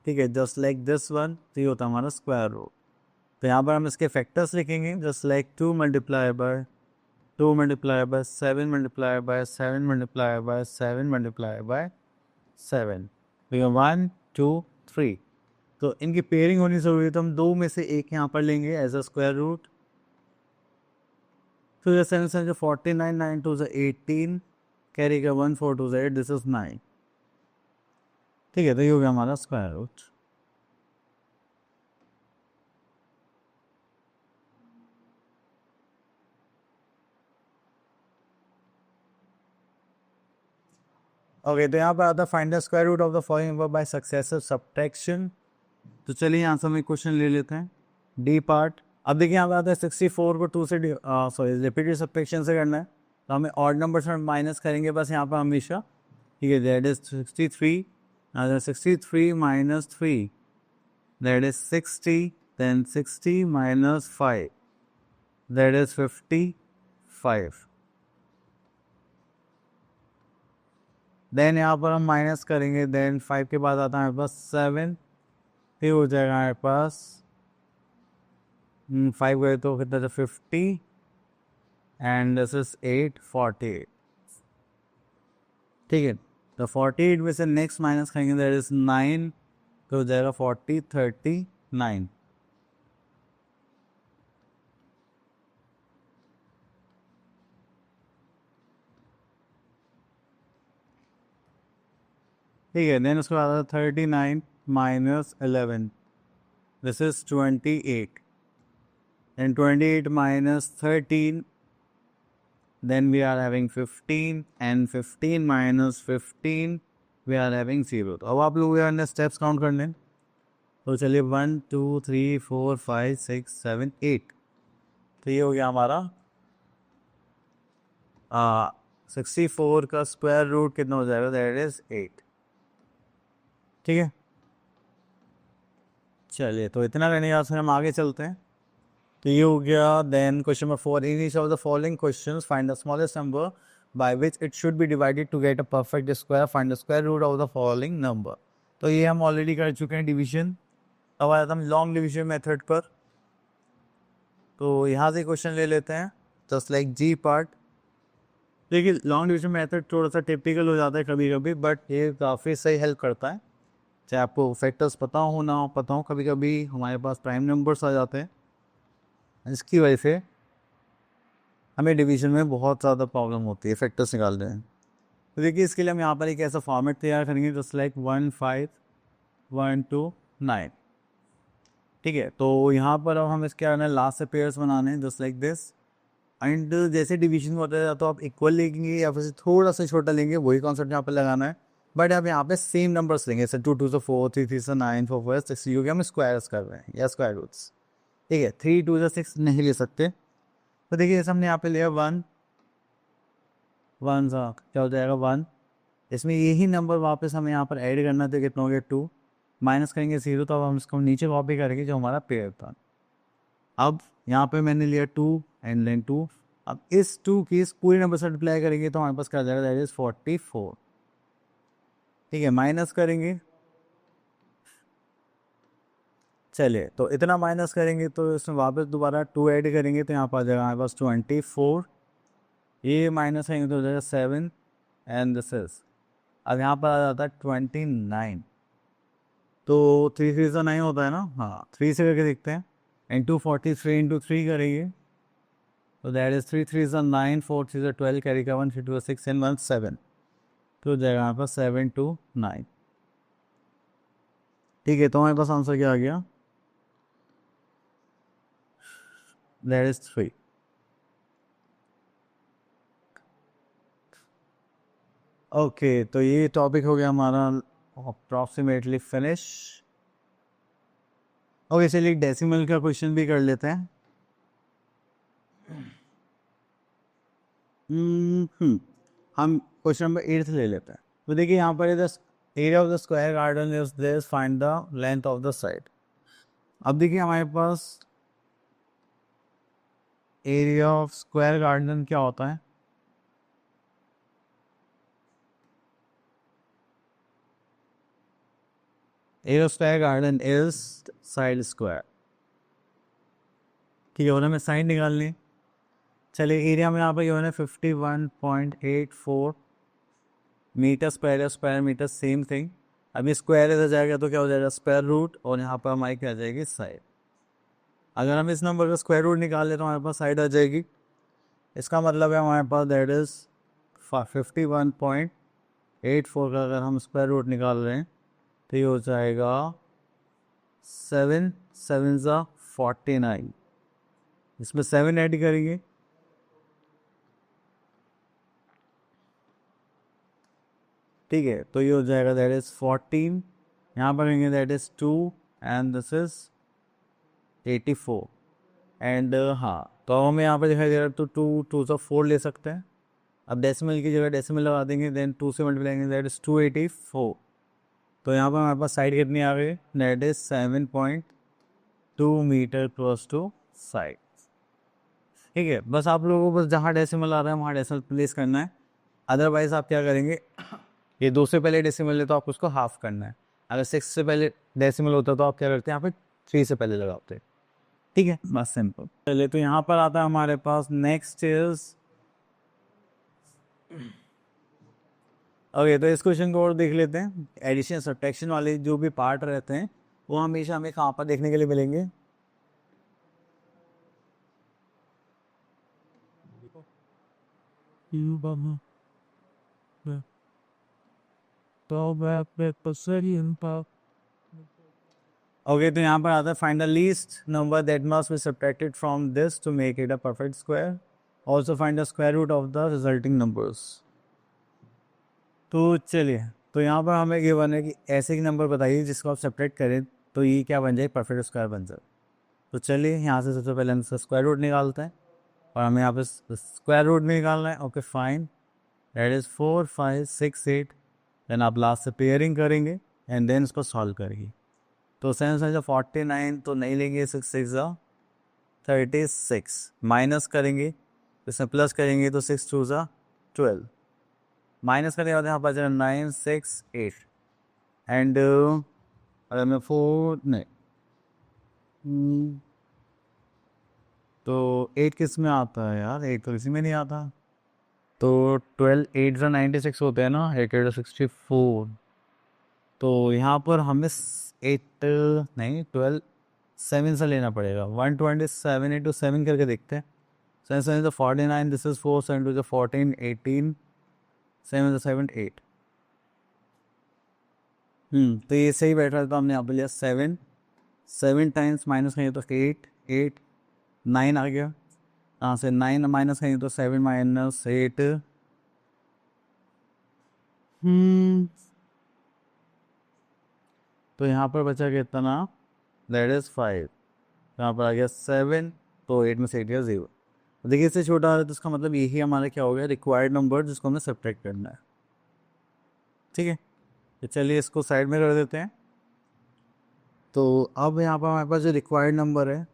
ठीक है, जस्ट लाइक दिस वन, तो ये होता है हमारा स्क्वायर रूट। तो यहाँ पर हम इसके फैक्टर्स लिखेंगे, just like 2 multiply by 2 multiply by 7 multiply by 7 multiply by 7 multiply by 7। तो ये 1 2 3, तो इनकी पेयरिंग होनी ज़रूरी है, तो हम 2 में से एक यहाँ पर लेंगे एज अ स्क्वायर रूट। तो जैसे 7 जो 49 9 2 18, कैरी का 1 4 2 8, दिस इज 9। ठीक है, तो ये हो गया हमारा स्क्वायर रूट। ओके, तो यहाँ पर आता है find the square root of the following number by successive subtraction. तो चलिए यहाँ से हम एक क्वेश्चन ले लेते हैं, डी पार्ट। अब देखिए यहाँ पे आता है 64 को 2 से सॉरी रिपीटेड सब्ट्रैक्शन से करना है, तो हमें ऑड नंबर से माइनस करेंगे बस यहाँ पर हमेशा। ठीक है, that is 63, 63 minus 3, that is 60, then 60 minus 5, that is 55। Then यहाँ पर हम माइनस करेंगे, देन 5 के बाद आता है हमारे पास 7, फिर हो जाएगा हमारे पास 5 गए तो कितना था 50, एंड दिस इज 8 48। ठीक है, तो 48 में से नेक्स्ट माइनस करेंगे, दैट इज 9, तो हो जाएगा 40 39। ठीक है, देन उसके बाद आता है 39 minus 11, this is 28, and 28 minus 13, then we are having 15, and 15 minus 15 we are having 0। तो अब आप लोग यहाँ स्टेप्स काउंट कर लें, तो चलिए 1 2 3 4 5 6 7 8। तो ये हो गया हमारा 64 का स्क्वायर रूट कितना हो जाएगा, दैट इज 8। ठीक है, चलिए तो इतना करने के बाद फिर हम आगे चलते हैं। तो ये हो गया। Then question number 4, in each of the following questions find the smallest number by which it should be divided to get a perfect square, find the square root of the following number. तो ये हम ऑलरेडी कर चुके हैं डिवीजन। अब आया था हम लॉन्ग डिवीजन मेथड पर, तो यहाँ से क्वेश्चन ले लेते हैं, जस्ट लाइक जी पार्ट। देखिए लॉन्ग डिवीजन मेथड थोड़ा सा टिपिकल हो जाता है कभी कभी, बट ये काफ़ी सही हेल्प करता है, चाहे आपको फैक्टर्स पता हो ना पता हो। कभी कभी हमारे पास प्राइम नंबर्स आ जाते हैं, इसकी वजह से हमें डिवीजन में बहुत ज़्यादा प्रॉब्लम होती है फैक्टर्स निकालने में। तो देखिए इसके लिए हम यहाँ पर एक ऐसा फॉर्मेट तैयार करेंगे, जस्ट लाइक 1 5 1 2 9। ठीक है, तो यहाँ पर अब हम इसके आने लास्ट से पेयर्स बनाने हैं, जस्ट लाइक दिस। एंड जैसे डिवीजन होता है तो आप इक्वल लेंगे या फिर थोड़ा सा छोटा लेंगे, वही कॉन्सेप्ट यहाँ पर लगाना है। बट अब यहाँ पे सेम नंबर्स लेंगे, जैसे 2 2 से 4 3 3 से 9 4 4 6, क्योंकि हम स्क्वायर्स कर रहे हैं या स्क्वायर रूट्स। ठीक है, 3 2 से 6 नहीं ले सकते। तो देखिए जैसे हमने यहाँ पे लिया 1 1 सा क्या हो जाएगा 1, इसमें यही नंबर वापस हमें यहाँ पर ऐड करना था, कितना हो गया 2, माइनस करेंगे 0, तो अब हम इसको नीचे कॉपी करेंगे जो हमारा पेयर था। अब यहाँ पे मैंने लिया 2 एंड देन 2, अब इस 2 की इस पूरे नंबर से मल्टीप्लाई करेंगे तो हमारे पास क्या जाएगा, दैट इज 44। ठीक है, माइनस करेंगे, चलिए तो इतना माइनस करेंगे तो इसमें वापस दोबारा 2 ऐड करेंगे तो यहाँ पर आ जाएगा हमारे पास 24, ये माइनस करेंगे तो हो जाएगा 7, एंड दिस इज, अब यहाँ पर आ जाता है 29। तो 3 3 से 9 होता है ना, हाँ 3 से करके देखते हैं, इंटू 43 इंटू 3 करेंगे तो दैट इज 3 3 से 9, 4 3 से 12, कैरी का 1 3 2 6 एंड 1 7, तो हो जाएगा हमारे पास 7 2 9। ठीक है, तो हमारे पास आंसर क्या आ गया, दैट इज 3। ओके, तो ये टॉपिक हो गया हमारा अप्रॉक्सीमेटली फिनिश। ओके, चलिए डेसिमल का क्वेश्चन भी कर लेते हैं। हम क्वेश्चन नंबर 8 ले लेते हैं। तो देखिए यहाँ पर the area of the square garden is this, find the length of the side. अब देखिए हमारे पास एरिया ऑफ स्क्वायर गार्डन क्या होता है, area of square garden is side square. ठीक है, और हमें साइड निकालनी। चलिए एरिया में यहाँ पर ये होना 51.84 मीटर स्क्वायर या स्क्वायर मीटर, सेम थिंग। अभी स्क्वायर इधर जाएगा तो क्या हो जाएगा स्क्वायर रूट, और यहाँ पर हमारी क्या आ जाएगी साइड। अगर हम इस नंबर का स्क्वायर रूट निकाल ले तो हमारे पास साइड आ जाएगी। इसका मतलब है हमारे पास दैट इज 51.84 का अगर हम स्क्वायर रूट निकाल रहे हैं तो ये हो जाएगा 7 7 ज़ा 49। इसमें 7 ऐड करेंगे, ठीक है, तो ये हो जाएगा दैट इज़ 14। यहाँ पर करेंगे that is 2 and this is 84 and हाँ, तो हमें यहाँ पर दिखाई दे रहा है तो 2 ज़ा 4 ले सकते हैं। अब डेसिमल की जगह डेसिमल लगा देंगे, देन 2 से मल्टीप्लाई करेंगे दैट इज़ 284। तो यहाँ पर हमारे पास साइड कितनी आ गई, that is 7.2 meter cross two side. ठीक है, बस आप लोगों को बस जहाँ डेसिमल आ रहा है वहाँ डेसिमल प्लेस करना है। अदरवाइज़ आप क्या करेंगे, ये 2 से पहले डेसिमल है तो आप उसको हाफ करना है। अगर 6 से पहले डेसिमल होता तो आप क्या करते हैं, यहाँ पे 3 से पहले लगाते। ठीक है, बस सिंपल। चलिए, तो यहाँ पर आता है हमारे पास नेक्स्ट इज ओके। तो इस क्वेश्चन को और देख लेते हैं। एडिशन सब्ट्रैक्शन वाले जो भी पार्ट रहते हैं वो हमेशा हमें कहाँ पर देखने के लिए मिलेंगे, ओके। तो यहाँ पर आता है find the least number that must be subtracted from this to make it a perfect square, also find the square root of the resulting numbers. तो चलिए, तो यहाँ पर हमें गिवन है कि ऐसे एक नंबर बताइए जिसको आप सब्ट्रैक्ट करें तो ये क्या बन जाए, परफेक्ट स्क्वायर बन जाए। तो चलिए, यहाँ से सबसे पहले हम इसका स्क्वायर रूट निकालते हैं और हमें यहाँ पे स्क्वायर रूट में निकालना है। Okay fine, that is 4 5 6 8। Then आप लास्ट से पेयरिंग करेंगे एंड देन इसको सॉल्व करेंगे। तो 7 7 49 तो नहीं लेंगे, 6 6 36 माइनस करेंगे, इसमें प्लस करेंगे तो 6 2 12 माइनस करने के बाद यहाँ पर 9 6 8 एंड अगर मैं 4 नहीं तो 8 किस में आता है यार, 8 तो इसी में नहीं आता। तो 12 8 96 होते हैं ना, 8 8 64। तो यहाँ पर हमें 8 नहीं 12 7 से लेना पड़ेगा। 127 इंटू 7 करके देखते हैं। 7 7 49, दिस इज 4 7 2 14 18 7 7 8। तो ये सही बैठ रहा है, तो हमने यहाँ पर लिया 7 7 टाइम्स माइनस करेंगे तो 8 8 9 आ गया। यहाँ से 9 माइनस करेंगे तो 7 माइनस 8 तो यहाँ पर बचा कितना, दैट इज 5। यहाँ पर आ गया 7, तो 8 में से 8 गया 0। देखिए, इससे छोटा आ रहा है तो इसका मतलब यही हमारा क्या हो गया, रिक्वायर्ड नंबर जिसको हमें सब्ट्रैक्ट करना है। ठीक है, तो चलिए इसको साइड में कर देते हैं। तो अब यहाँ पर हमारे पास जो रिक्वायर्ड नंबर है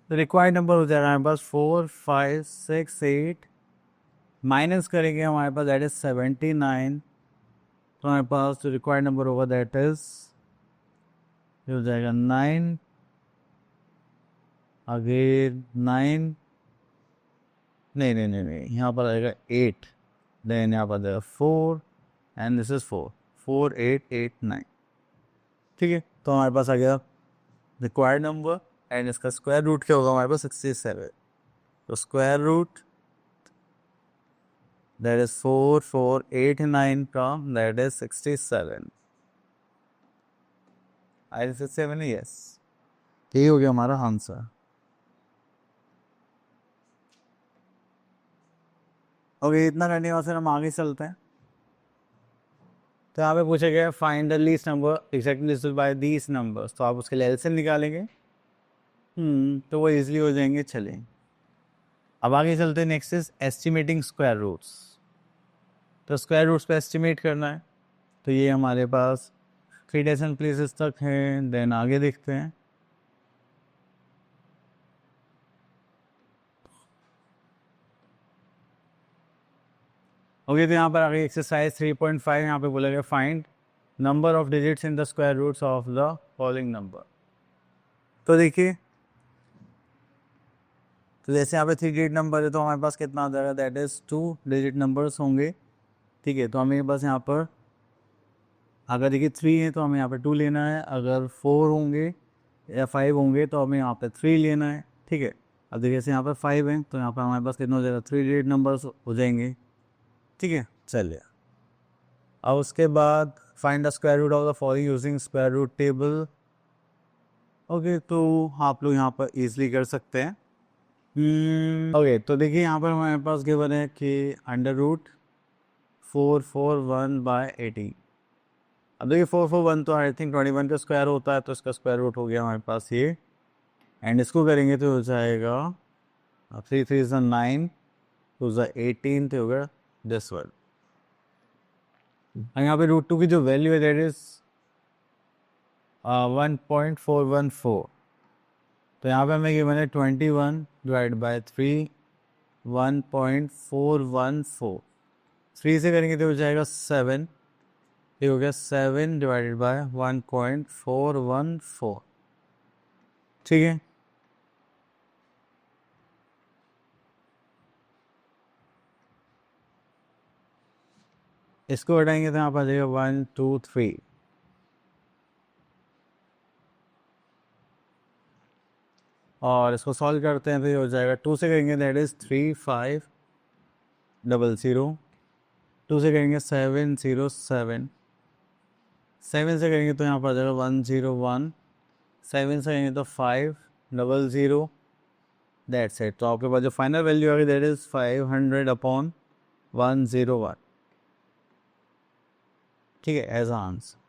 रिक्वायर्ड नंबर हो जाएगा हमारे पास 4 5 6 8 माइनस करेंगे हमारे पास दैट इज 79। तो हमारे पास जो रिक्वायर्ड नंबर होगा दैट इज हो जाएगा 9 आगे 9 नहीं नहीं नहीं नहीं यहाँ पर आएगा 8, देन यहाँ पर आएगा 4 एंड दिस इज 4 4 8 8 9। ठीक है, तो हमारे पास आ गया रिक्वायर्ड नंबर एंड इसका स्क्वायर रूट क्या होगा हमारे पास 67। तो स्क्वायर रूट दैट इज 4 4 8 9 का दैट इज 67। आई 67, यस, ये हो गया हमारा आंसर। ओके, इतना करने के बाद फिर हम आगे चलते हैं। तो यहाँ पे पूछा गया find the least number exactly listed by these numbers. तो आप उसके लिए एलसीएम निकालेंगे। तो वो इजीली हो जाएंगे। चलें, अब आगे चलते हैं। Next is estimating square roots. तो स्क्वायर रूट्स पे एस्टिमेट करना है। तो ये हमारे पास 3 डेसिमल प्लेसेस तक हैं। देन आगे देखते हैं। ओके, तो यहाँ पर आगे एक्सरसाइज 3.5 यहाँ पे बोला गया find number of digits in the square roots of the following number. तो देखिए, तो जैसे यहाँ पे 3 डिजिट नंबर है तो हमारे पास कितना आ जाएगा, दैट इज 2 डिजिट नंबर्स होंगे। ठीक है, तो हमें बस यहाँ पर अगर देखिए 3 है तो हमें यहाँ पर 2 लेना है, अगर 4 होंगे या 5 होंगे तो हमें यहाँ पे 3 लेना है। ठीक है, अब देखिए जैसे यहाँ पर 5 है तो यहाँ पर हमारे पास कितना हो जाएगा, 3 डिजिट नंबर्स हो जाएंगे। ठीक है, चलिए अब उसके बाद find the square root of the following using square root table. Okay, तो आप लोग यहाँ पर इजीली कर सकते हैं। ओके, तो देखिए यहाँ पर हमारे पास गिवन है कि √441/80। अब देखिए 441 तो आई थिंक 21 का स्क्वायर होता है, तो इसका स्क्वायर रूट हो गया हमारे पास ये, एंड इसको करेंगे तो हो जाएगा 3 3 is 9, 2 is 18, तो होगा दिस वन। और यहाँ पे √2 की जो वैल्यू है दैट इज 1.414। तो यहाँ पे हमें गिवन है 21 डिवाइड बाई 3, 1.414। 3 से करेंगे तो हो जाएगा 7, ये हो गया 7 डिवाइडेड बाय 1.414। ठीक है, इसको हटाएंगे तो यहाँ पर आ जाएगा 1 2 3। और इसको सॉल्व करते हैं तो ये हो जाएगा 2 से करेंगे दैट इज 3500, 2 से करेंगे 707, 7 से करेंगे तो यहाँ पर आ जाएगा 101, 7 से करेंगे तो 500, दैट्स इट। तो आपके पास जो फाइनल वैल्यू आ गई दैट इज 500/101। ठीक है, एज आंसर।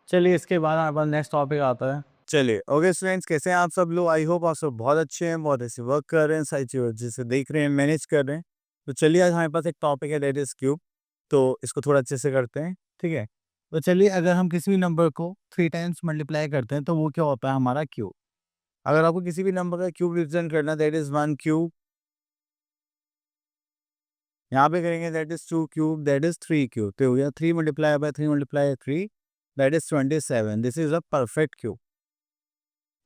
चलिए इसके बाद हमारे पास नेक्स्ट टॉपिक आता है। चलिए ओके स्टूडेंट्स, कैसे हैं आप सब लोग? आई होप आप सब बहुत अच्छे हैं, बहुत अच्छे वर्क कर रहे हैं, सारी चीज़ें जिसे देख रहे हैं, मैनेज कर रहे हैं। तो चलिए आज हमारे पास एक टॉपिक है दैट इज क्यूब, तो इसको थोड़ा अच्छे से करते हैं। ठीक है, तो चलिए अगर हम किसी भी नंबर को 3 टाइम्स मल्टीप्लाई करते हैं तो वो क्या होता है, हमारा क्यूब। अगर आपको किसी भी नंबर का क्यूब रिप्रेजेंट करना दैट इज 1 क्यूब, यहाँ पे करेंगे that is 2 cube, that is 3 cube. तो हो गया 3 multiply bye 3 multiply 3, that is 27। This is a perfect cube.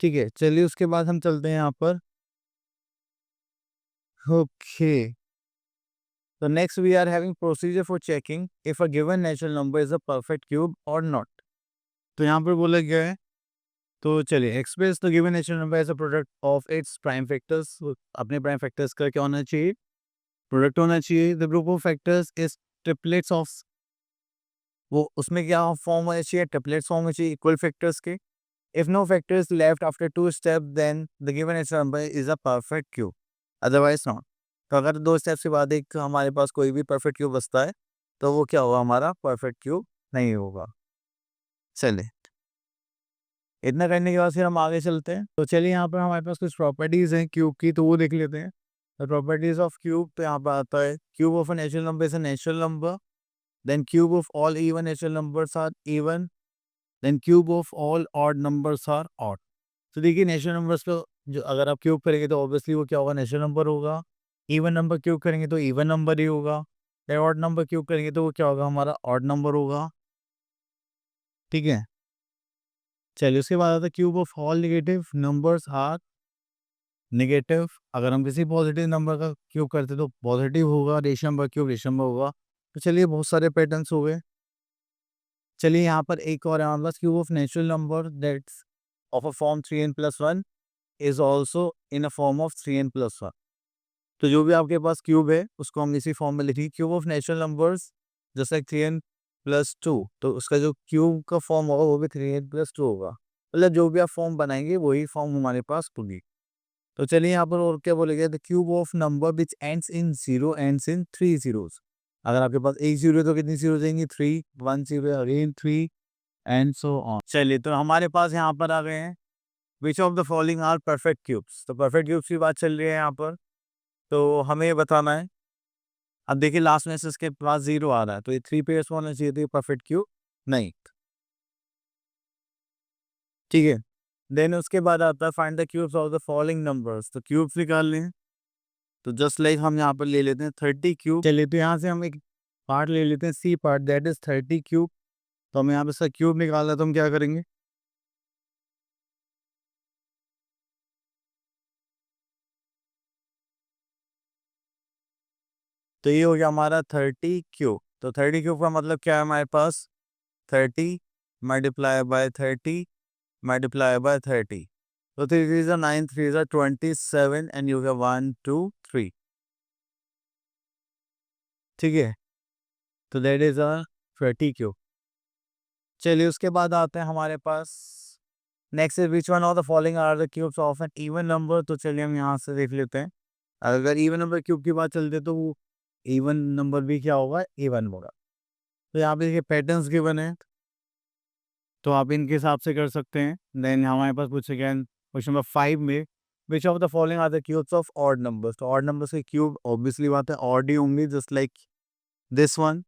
ठीक है, चलिए उसके बाद हम चलते हैं यहाँ पर। ओके, तो next we are having procedure for checking if a given natural number is a perfect cube और नॉट। तो यहाँ पर बोला गया है, तो चलिए express the given natural number as a product of its prime factors. अपने प्राइम फैक्टर्स का क्या होना चाहिए, प्रोडक्ट होना चाहिए। The group of factors is triplets of, वो उसमें क्या फॉर्म होना चाहिए, ट्रिपलेट्स फॉर्म होना चाहिए इक्वल फैक्टर्स के। If no factor is left after 2 steps, then the given natural number is a perfect cube. Otherwise not. तो अगर 2 स्टेप्स के बाद एक हमारे पास कोई भी परफेक्ट क्यूब बचता है तो वो क्या होगा, हमारा परफेक्ट क्यूब नहीं होगा। चलिए इतना करने के बाद फिर हम आगे चलते हैं। तो चलिए यहाँ पर हमारे पास कुछ प्रॉपर्टीज़ हैं क्यूब की, तो वो देख लेते हैं। द प्रॉपर्टीज़ ऑफ क्यूब, तो यहाँ पर आता है cube of a natural number is a natural number, then cube of all even natural numbers are even, then cube of all odd numbers are odd. तो देखिए नेचुरल नंबर्स को जो अगर आप क्यूब करेंगे तो ऑब्वियसली वो क्या होगा, नेचुरल नंबर होगा। इवन नंबर क्यूब करेंगे तो इवन नंबर ही होगा। ऑड नंबर क्यूब करेंगे तो वो क्या होगा, हमारा ऑड नंबर होगा। ठीक है, चलिए उसके बाद आता है cube of all negative numbers are negative. अगर हम किसी पॉजिटिव नंबर का क्यूब करते तो पॉजिटिव होगा, rational number cube rational number होगा। तो चलिए बहुत सारे पैटर्न्स हो गए। चलिए यहाँ पर एक और है हमारे पास, cube of natural number that's of a form 3n+1 is also in a form of 3n+1। तो जो भी आपके पास क्यूब है उसको हम इसी फॉर्म में लिखेंगे, क्यूब ऑफ नेचुरल नंबर्स जैसे 3n+2, तो उसका जो क्यूब का फॉर्म होगा वो भी 3n+2 होगा। मतलब जो भी आप फॉर्म बनाएंगे वही फॉर्म हमारे पास होगी। तो चलिए यहाँ पर और क्या बोलेगा, the cube of number which ends in 0 ends in 3 zeros। अगर आपके पास एक जीरो है तो कितनी जीरो देंगे, 3, 1 0 अगेन 3 एंड सो ऑन। चलिए तो हमारे पास यहाँ पर आ गए हैं which of the following are perfect cubes. तो परफेक्ट क्यूब्स की बात चल रही है यहाँ पर, तो हमें ये बताना है। अब देखिए लास्ट में से इसके पास 0 आ रहा है तो ये 3 पेयर्स होना चाहिए, तो ये परफेक्ट क्यूब नहीं। ठीक है, देन उसके बाद आता है find the cubes of the following numbers. तो क्यूब्स निकालने हैं, तो जस्ट लाइक हम यहाँ पर ले लेते हैं 30 क्यूब। चलिए तो यहाँ से हम एक पार्ट ले लेते हैं, C part that is 30 cube. तो हम यहाँ पे इसका क्यूब निकालना है तो हम क्या करेंगे, तो ये हो गया हमारा 30 क्यूब। तो 30 क्यूब का मतलब क्या है हमारे पास, 30 मल्टीप्लाई बाय 30 मल्टीप्लाई बाय 30। तो 3 3 are 9, 3 are 27 and you have 1 2 3. ठीक है, तो दैट इज अ 30 क्यूब। चलिए उसके बाद आते हैं हमारे पास next is which one of the following are the cubes of an even number. तो चलिए हम यहाँ से देख लेते हैं। अगर इवन नंबर क्यूब की बात चलती है तो वो इवन नंबर भी क्या होगा, इवन होगा। तो यहाँ पे देखिए पैटर्न्स गिवन है, तो आप इनके हिसाब से कर सकते हैं। देन हमारे पास पूछे गया क्वेश्चन नंबर 5 में which of the following are the cubes of odd numbers. तो ऑड नंबर्स के क्यूब ऑब्वियसली बात है ऑड ही होंगे, जस्ट लाइक दिस वन।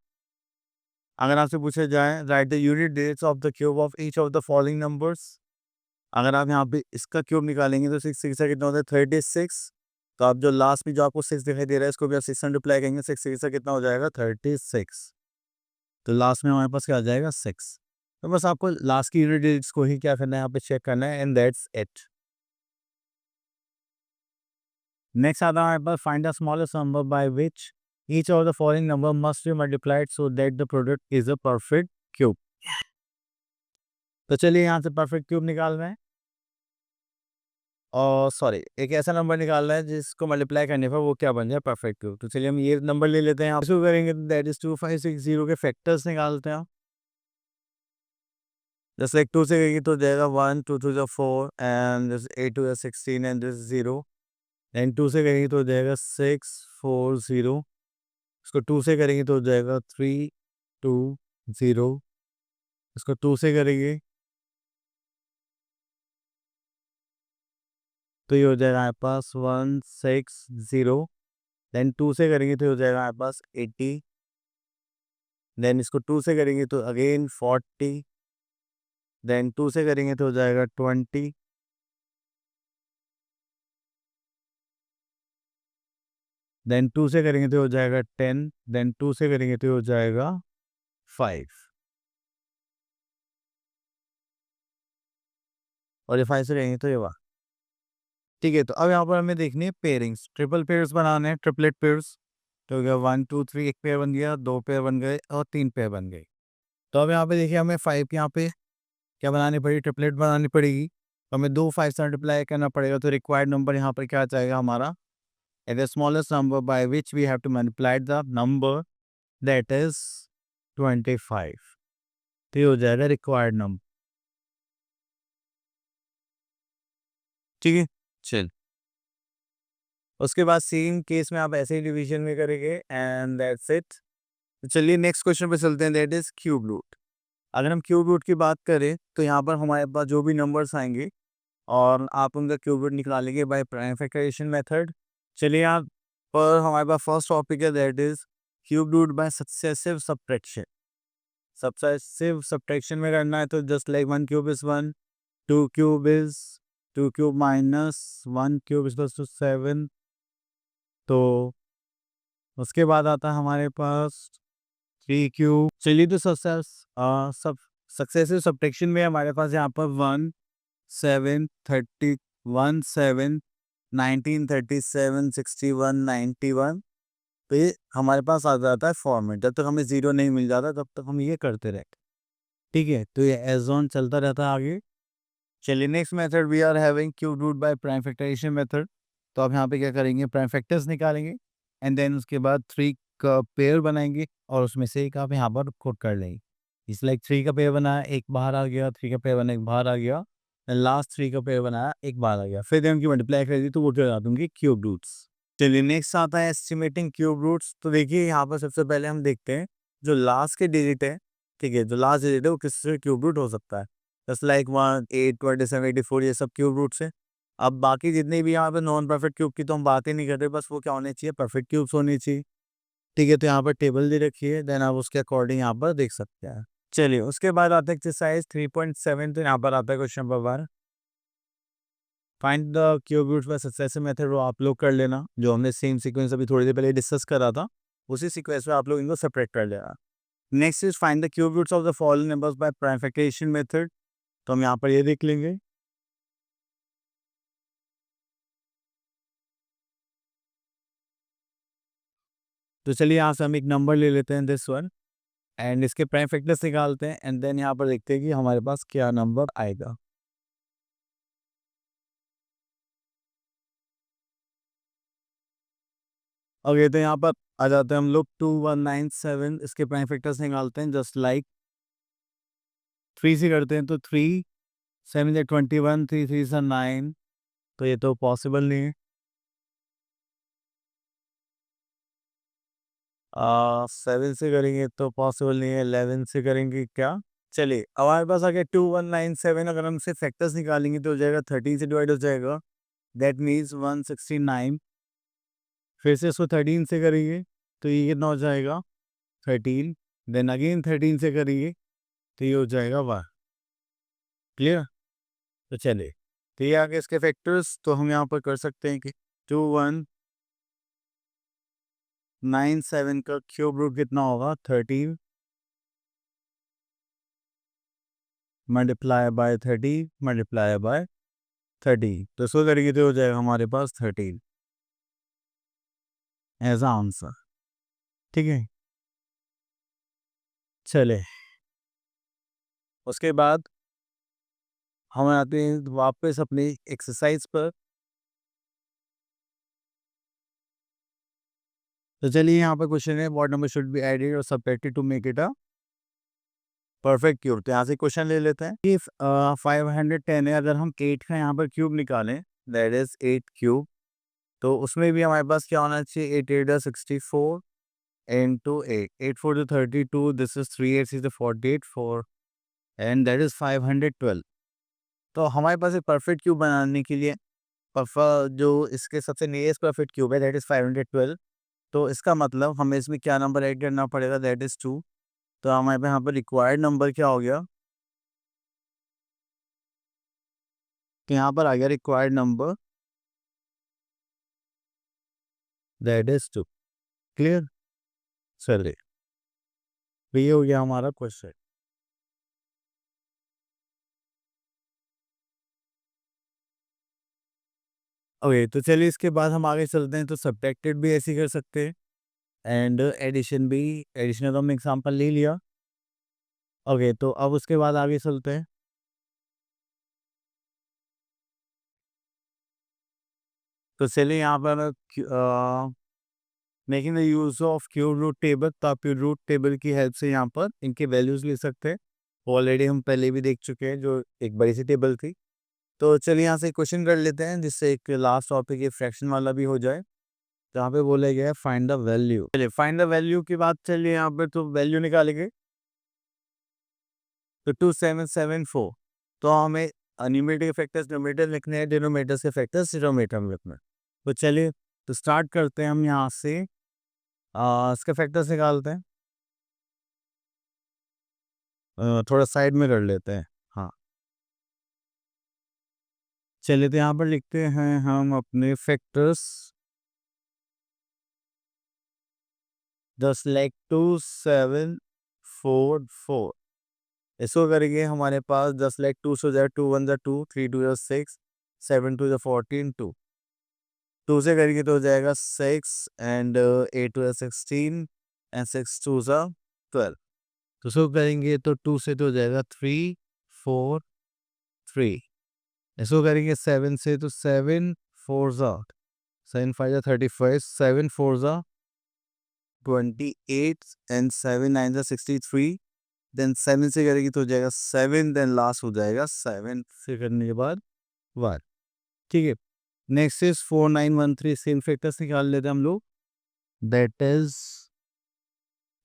अगर आपसे पूछा जाए right the unit digits of the cube of each of the following numbers, अगर आप यहाँ पे इसका क्यूब निकालेंगे तो 6 6 कितना होता है 36। तो आप जो लास्ट में जो आपको 6 दिखाई दे रहा है इसको भी आप 6 मल्टीप्लाई करेंगे, 6 6 कितना हो जाएगा 36। तो लास्ट में हमारे पास क्या आ जाएगा 6। तो बस आपको लास्ट की यूनिट डिजिट्स को ही क्या करना है यहाँ पे चेक करना है एंड दैट्स इट। नेक्स्ट आता है हमारे पास find the smallest number by which each of the following number must be multiplied so that the product is a perfect cube. तो चलिए यहाँ से परफेक्ट क्यूब निकाल रहे हैं, और सॉरी एक ऐसा नंबर निकालना है जिसको मल्टीप्लाई करने पर वो क्या बन जाए परफेक्ट क्यूब। तो चलिए हम ये नंबर ले लेते हैं, इसको करेंगे तो दैट इज 2560 के फैक्टर्स निकालते हैं। जैसे एक 2 से करेंगे तो जाएगा 1 2 2 4 and this 8 2 16 and this 0। And 2 से करेंगे तो हो जाएगा 6 4 0। इसको 2 से करेंगे तो हो जाएगा 3 2 0। इसको 2 से करेंगे तो ये हो जाएगा हमारे पास 160। देन 2 से करेंगे तो हो जाएगा हमारे पास 80। देन इसको 2 से करेंगे तो अगेन 40। देन 2 से करेंगे तो हो जाएगा 20। देन 2 से करेंगे तो हो जाएगा 10। देन 2 से करेंगे तो हो जाएगा 5। और ये 5 से करेंगे तो ये 1। ठीक है, तो अब यहाँ पर हमें देखनी है पेयरिंग्स, ट्रिपल पेयर्स बनाने हैं, ट्रिपलेट पेयर्स। तो हो गया 1 2 3 एक पेयर बन गया, 2 पेयर बन गए और 3 पेयर बन गए। तो अब यहाँ पे देखिए हमें 5 यहाँ पे क्या बनानी पड़ेगी, ट्रिपलेट बनानी पड़ेगी। तो हमें 2 5 से मल्टीप्लाई करना पड़ेगा। तो रिक्वायर्ड नंबर यहाँ पर क्या आ जाएगा हमारा, the smallest number by which we have to multiply the number that is 25। तो ये हो जाएगा रिक्वायर्ड नंबर। ठीक है, चल उसके बाद सेम केस में आप ऐसे ही डिवीजन में करेंगे एंड दैट्स इट। तो चलिए नेक्स्ट क्वेश्चन पे चलते हैं, दैट इज क्यूब रूट। अगर हम क्यूब रूट की बात करें तो यहाँ पर हमारे पास जो भी नंबर्स आएंगे और आप उनका क्यूब रूट निकालेंगे बाय प्राइम फैक्टराइजेशन मेथड। चलिए यहाँ पर हमारे पास फर्स्ट टॉपिक है that is cube root by successive subtraction. Successive subtraction में करना है तो just like 1 cube is 1, 2 cube is 2 cube minus 1 cube is 7। तो उसके बाद आता है हमारे पास 3 क्यूब। चलिए तो सब सक्सेसिव सब्ट्रैक्शन में हमारे पास यहाँ पर 1 7 30 1 7 19 37 61 91। तो ये हमारे पास आ जाता है फॉर्मेट। जब तक हमें जीरो नहीं मिल जाता तब तक हम ये करते रहते। ठीक है, तो ये एज ऑन चलता रहता है आगे। चलिए next method we are having cube root by prime factorisation method. तो आप यहाँ पे क्या करेंगे, प्राइम फैक्टर्स निकालेंगे एंड देन उसके बाद 3 का पेयर बनाएंगे और उसमें से एक आप यहाँ पर कोट कर लेंगे। इस लाइक 3 का पेयर बनाया एक बाहर आ गया, 3 का पेयर बना एक बाहर आ गया, लास्ट 3 का पेयर बनाया एक बाहर आ गया, फिर उनकी मल्टीप्लाई कर दी तो वो चला दूंगी क्यूब रूट्स। चलिए नेक्स्ट आता है एस्टिमेटिंग क्यूब रूट्स। तो देखिए यहाँ पर सबसे पहले हम देखते हैं जो लास्ट के डिजिट है। ठीक है, जो लास्ट डिजिट है वो किससे क्यूब रूट हो सकता है। जस्ट लाइक 1 8 27 84 ये सब क्यूब रूट्स है। अब बाकी जितने भी यहाँ पे नॉन परफेक्ट क्यूब की तो हम बात ही नहीं कर रहे, बस वो क्या होने चाहिए, परफेक्ट क्यूब्स होनी चाहिए। ठीक है, तो यहाँ पर टेबल दे रखी है, देन आप उसके अकॉर्डिंग यहाँ पर देख सकते हैं। चलिए उसके बाद आता है एक्सरसाइज 3.7। तो यहाँ पर आता है question number 1, find the cube roots by successive method. वो आप लोग कर लेना, जो हमने सेम सीक्वेंस अभी थोड़ी देर पहले डिस्कस करा था उसी सीक्वेंस में आप लोग इनको सेपरेट कर लेना। Next is find the cube roots of the following numbers by prime factorisation method. तो हम यहाँ पर ये देख लेंगे। तो चलिए यहाँ से हम एक नंबर ले लेते हैं दिस वन एंड इसके प्राइम फैक्टर्स निकालते हैं एंड देन यहाँ पर देखते हैं कि हमारे पास क्या नंबर आएगा। ओके, तो यहाँ पर आ जाते हैं हम लोग 2197, इसके प्राइम फैक्टर्स निकालते हैं जस्ट लाइक 3 से करते हैं, तो 3 7 या 21, 3 3 सा 9, तो ये तो पॉसिबल नहीं है। 7 से करेंगे तो पॉसिबल नहीं है, 11 से करेंगे क्या? चलिए, अब हमारे पास आ गया 2197, अगर हम से फैक्टर्स निकालेंगे तो हो जाएगा 13 से डिवाइड हो जाएगा, दैट मीन्स 169। फिर से इसको 13 से करेंगे तो ये कितना हो जाएगा? 13। देन अगेन 13 से करेंगे तो ये हो जाएगा 1। क्लियर? तो चलिए, तो ये आगे इसके फैक्टर्स, तो हम यहाँ पर कर सकते हैं कि 2197 का क्यूब रूट कितना होगा? 13 मल्टीप्लाई बाय 30 मल्टीप्लाई बाय 30, तो इसको करेंगे तो हो जाएगा हमारे पास 13 एज आंसर। ठीक है, चले उसके बाद हम आते हैं वापस अपनी एक्सरसाइज पर। तो चलिए, यहाँ पर क्वेश्चन है what number should be added और subtracted to make it a perfect cube. तो यहाँ से क्वेश्चन ले लेते हैं कि 510 है, अगर हम 8 का यहाँ पर क्यूब निकालें, दैट इज 8 क्यूब, तो उसमें भी हमारे पास क्या होना चाहिए? 8 8 64 into 8, 8 4 to 32, this is 3 8 is the 48 4, and that is 512। तो हमारे पास एक परफेक्ट क्यूब बनाने के लिए जो इसके सबसे नियरेस्ट परफेक्ट क्यूब है दैट इज 512, तो इसका मतलब हमें इसमें क्या नंबर ऐड करना पड़ेगा? That is 2। तो हमारे पे यहाँ पर रिक्वायर्ड नंबर क्या हो गया? तो यहाँ पर आ गया required number, that is 2। Clear? चलिए, तो ये हो गया हमारा क्वेश्चन। ओके, तो चलिए इसके बाद हम आगे चलते हैं। तो सब्ट्रैक्टेड भी ऐसे ही कर सकते हैं, एंड एडिशन भी। एडिशन का तो हमने एग्जाम्पल ले लिया। ओके, तो अब उसके बाद आगे चलते हैं। तो चलिए यहाँ पर making the use of cube root table, तो आप क्यूब रूट टेबल की हेल्प से यहाँ पर इनके वैल्यूज ले सकते हैं। ऑलरेडी हम पहले भी देख चुके हैं, जो एक बड़ी सी टेबल थी। तो चलिए यहाँ से क्वेश्चन कर लेते हैं, जिससे एक लास्ट टॉपिक ये फ्रैक्शन वाला भी हो जाए, जहाँ पे बोला गया है फाइंड द वैल्यू। चलिए, फाइंड द वैल्यू की बात चलिए, यहाँ पे तो वैल्यू निकालेंगे। तो 2774, तो हमें न्यूमरेटर के फैक्टर्स न्यूमरेटर लिखने हैं, डिनोमिनेटर के फैक्टर्स डिनोमिनेटर में लिखना है। तो चलिए, तो स्टार्ट करते हैं हम यहाँ से। इसके फैक्टर्स निकालते हैं। थोड़ा साइड में कर लेते हैं। हाँ, चलिए, तो यहाँ पर लिखते हैं हम अपने फैक्टर्स। 10,02,744, इसको करेंगे हमारे पास 10,02 से हो जाए 2 1 2, 3 2 6, 7 2 14, 2 2 से करेंगे तो हो जाएगा 6, एंड 8 2 16, एंड 6 2 12। तो इसको करेंगे तो 2 से तो हो जाएगा 3 4 3। इसको करेंगे 7 से तो 7 4 7 5 35, 7 4 28, एंड 7 9 63। देन 7 से करेंगे तो हो जाएगा 7, देन लास्ट हो जाएगा 7 से करने के बाद 1। ठीक है, नेक्स्ट इज 4913, सेम फैक्टर्स निकाल लेते हैं हम लोग, दैट इज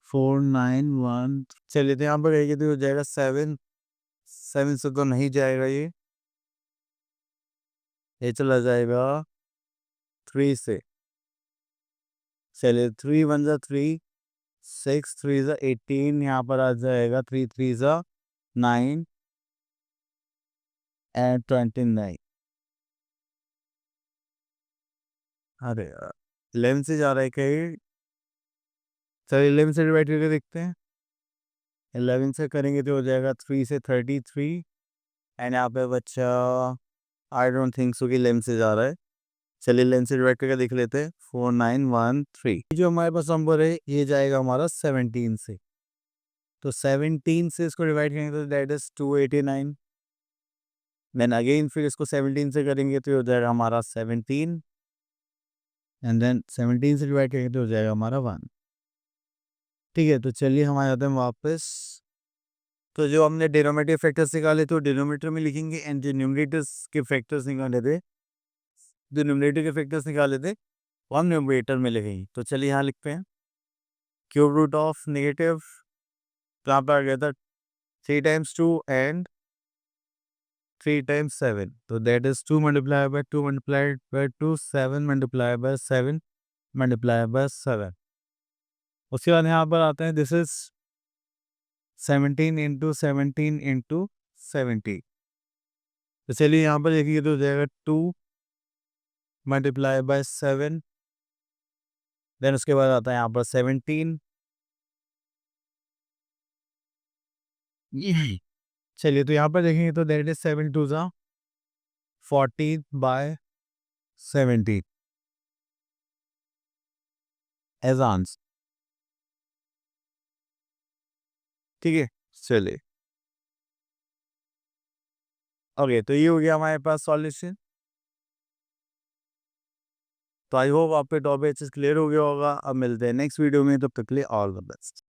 491। चलिए, तो यहाँ पर रहेगी तो हो जाएगा 7, 7 से तो नहीं जाएगा, ये चला जाएगा 3 से। चलिए, 3 1 3, 6 3 18, यहाँ पर आ जाएगा 3 3 9, एंड 29। अरे यार, 11 से जा रहा है कहीं। चलिए, 11 से डिवाइड करके देखते हैं। 11 से करेंगे तो हो जाएगा 3 से 33, एंड यहाँ पे बच्चा आई डोंट थिंक सो कि 11 से जा रहा है। चलिए, 11 से डिवाइड करके देख लेते हैं। 4913, जो हमारे पास नंबर है ये जाएगा हमारा 17 से। तो 17 से इसको डिवाइड करेंगे तो दैट इज 289। देन अगेन फिर इसको 17 से करेंगे तो हो जाएगा हमारा 17, एंड देन 17 से डिवाइड करेंगे तो हो जाएगा हमारा 1। ठीक है, तो चलिए हम आ जाते हैं वापस। तो जो हमने डिनोमिनेटर फैक्टर्स निकाले तो डिनोमिनेटर में लिखेंगे, एंड जो न्यूमरेटर्स के फैक्टर्स निकाले थे, जो न्यूमरेटर के फैक्टर्स निकाले थे वो हम न्यूमरेटर में लिखेंगे। तो चलिए यहाँ लिखते हैं क्यूब रूट ऑफ नेगेटिव, तो यहाँ पर आ गया था 3 टाइम्स 2 एंड 3 टाइम्स 7, तो that is 2 multiply by 2 multiplied by 2, 7 multiply by 7 multiply by 7। उसके बाद यहाँ पर आते हैं, दिस इज 17 इंटू 17 इंटू 70। तो चलिए यहाँ पर देखिए तो हो जाएगा 2 मल्टीप्लाई बाय 7, देन उसके बाद आता है यहाँ पर 17। चलिए तो यहाँ पर देखेंगे तो दैट इज 7 टू ज़ा 40 बाय 70 एज आंसर। ठीक है, चलिए ओके, तो ये हो गया हमारे पास सॉल्यूशन। तो आई होप आपके टॉपिक क्लियर हो गया होगा। अब मिलते हैं नेक्स्ट वीडियो में, तब तक के लिए ऑल द बेस्ट।